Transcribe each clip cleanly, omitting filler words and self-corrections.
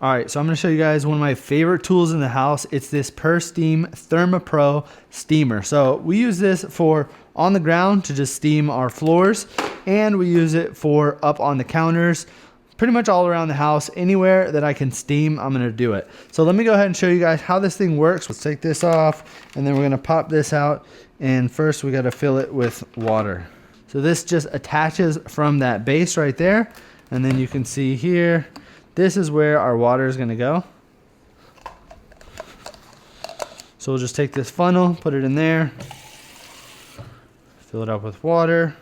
All right, so I'm gonna show you guys one of my favorite tools in the house. It's this PurSteam ThermaPro steamer. So we use this for on the ground to just steam our floors, and we use it for up on the counters, pretty much all around the house. Anywhere that I can steam, I'm gonna do it. So let me go ahead and show you guys how this thing works. Let's take this off, and then we're gonna pop this out, and first we gotta fill it with water. So this just attaches from that base right there, and then you can see here, this is where our water is going to go. So we'll just take this funnel, put it in there, fill it up with water.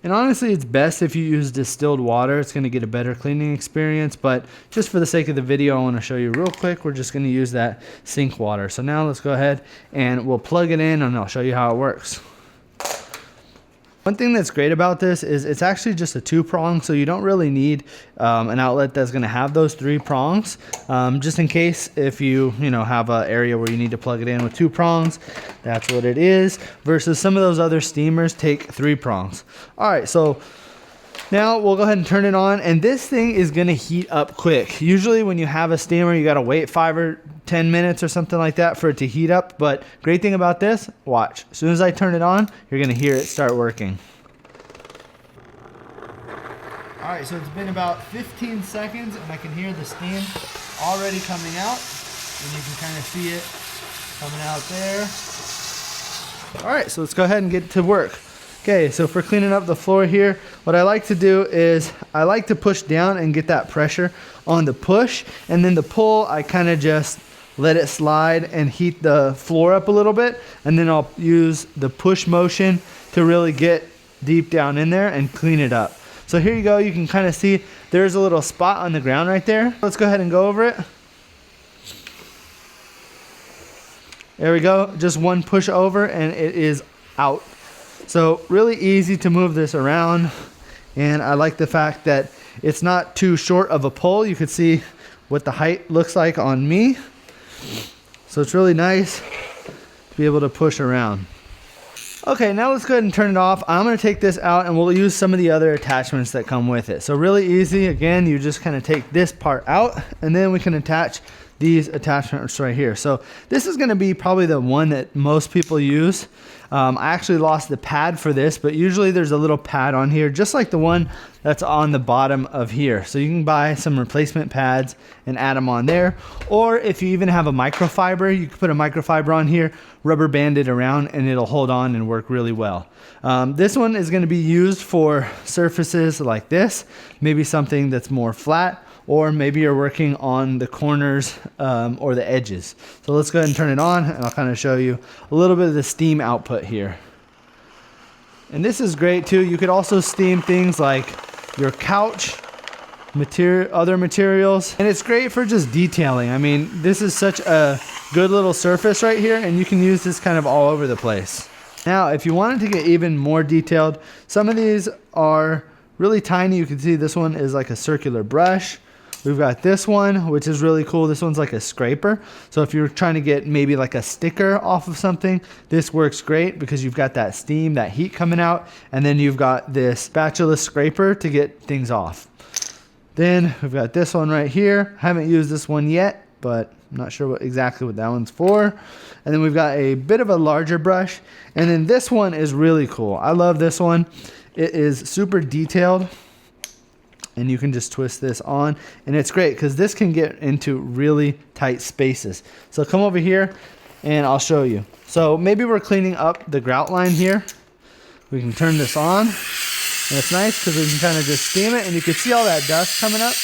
And honestly, it's best if you use distilled water. It's going to get a better cleaning experience, but just for the sake of the video, I want to show you real quick. We're just going to use that sink water. So now let's go ahead and we'll plug it in, and I'll show you how it works. One thing that's great about this is it's actually just a 2-prong, so you don't really need an outlet that's going to have those 3 prongs. Just in case if you have an area where you need to plug it in with 2 prongs, that's what it is. Versus some of those other steamers take 3 prongs. All right, so now we'll go ahead and turn it on, and this thing is going to heat up quick. Usually when you have a steamer, you got to wait 5 or 10 minutes or something like that for it to heat up. But great thing about this, watch. As soon as I turn it on, you're going to hear it start working. All right, so it's been about 15 seconds, and I can hear the steam already coming out, and you can kind of see it coming out there. All right, so let's go ahead and get to work. Okay, so for cleaning up the floor here, what I like to do is I like to push down and get that pressure on the push, and then the pull, I kind of just let it slide and heat the floor up a little bit, and then I'll use the push motion to really get deep down in there and clean it up. So here you go, you can kind of see there's a little spot on the ground right there. Let's go ahead and go over it. There we go, just one push over and it is out. So really easy to move this around, and I like the fact that it's not too short of a pull. You can see what the height looks like on me. So it's really nice to be able to push around. Okay, now let's go ahead and turn it off. I'm going to take this out and we'll use some of the other attachments that come with it. So really easy. Again, you just kind of take this part out, and then we can attach these attachments right here. So this is going to be probably the one that most people use. I actually lost the pad for this, but usually there's a little pad on here, just like the one that's on the bottom of here. So you can buy some replacement pads and add them on there. Or if you even have a microfiber, you can put a microfiber on here, rubber band it around, and it'll hold on and work really well. This one is going to be used for surfaces like this, maybe something that's more flat, or maybe you're working on the corners or the edges. So let's go ahead and turn it on, and I'll kind of show you a little bit of the steam output here. And this is great too. You could also steam things like your couch, other materials, and it's great for just detailing. I mean, this is such a good little surface right here, and you can use this kind of all over the place. Now, if you wanted to get even more detailed, some of these are really tiny. You can see this one is like a circular brush. We've got this one, which is really cool. This one's like a scraper. So if you're trying to get maybe like a sticker off of something, this works great because you've got that steam, that heat coming out, and then you've got this spatula scraper to get things off. Then we've got this one right here. Haven't used this one yet, but I'm not sure exactly what that one's for. And then we've got a bit of a larger brush. And then this one is really cool. I love this one. It is super detailed, and you can just twist this on, and it's great because this can get into really tight spaces. So come over here and I'll show you. So maybe we're cleaning up the grout line here. We can turn this on, and it's nice because we can kind of just steam it, and you can see all that dust coming up,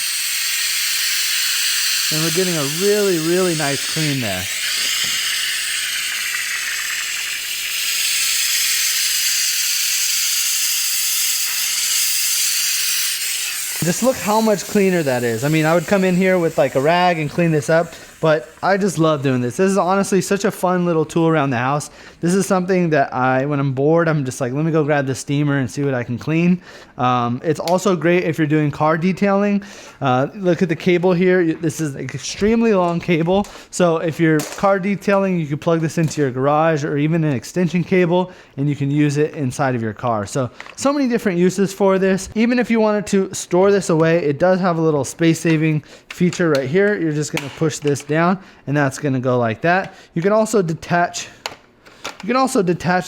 and we're getting a really, really nice clean there. Just look how much cleaner that is. I mean, I would come in here with like a rag and clean this up, But I just love doing this. This is honestly such a fun little tool around the house. This is something that when I'm bored, I'm just like, let me go grab the steamer and see what I can clean. It's also great if you're doing car detailing. Look at the cable here. This is an extremely long cable. So if you're car detailing, you could plug this into your garage or even an extension cable, and you can use it inside of your car. So many different uses for this. Even if you wanted to store this away, it does have a little space saving feature right here. You're just going to push this down and that's going to go like that. You can also detach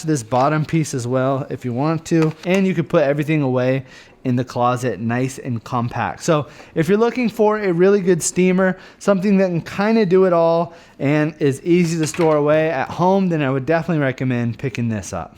this bottom piece as well if you want to, and you could put everything away in the closet nice and compact. So if you're looking for a really good steamer, something that can kind of do it all and is easy to store away at home, then I would definitely recommend picking this up.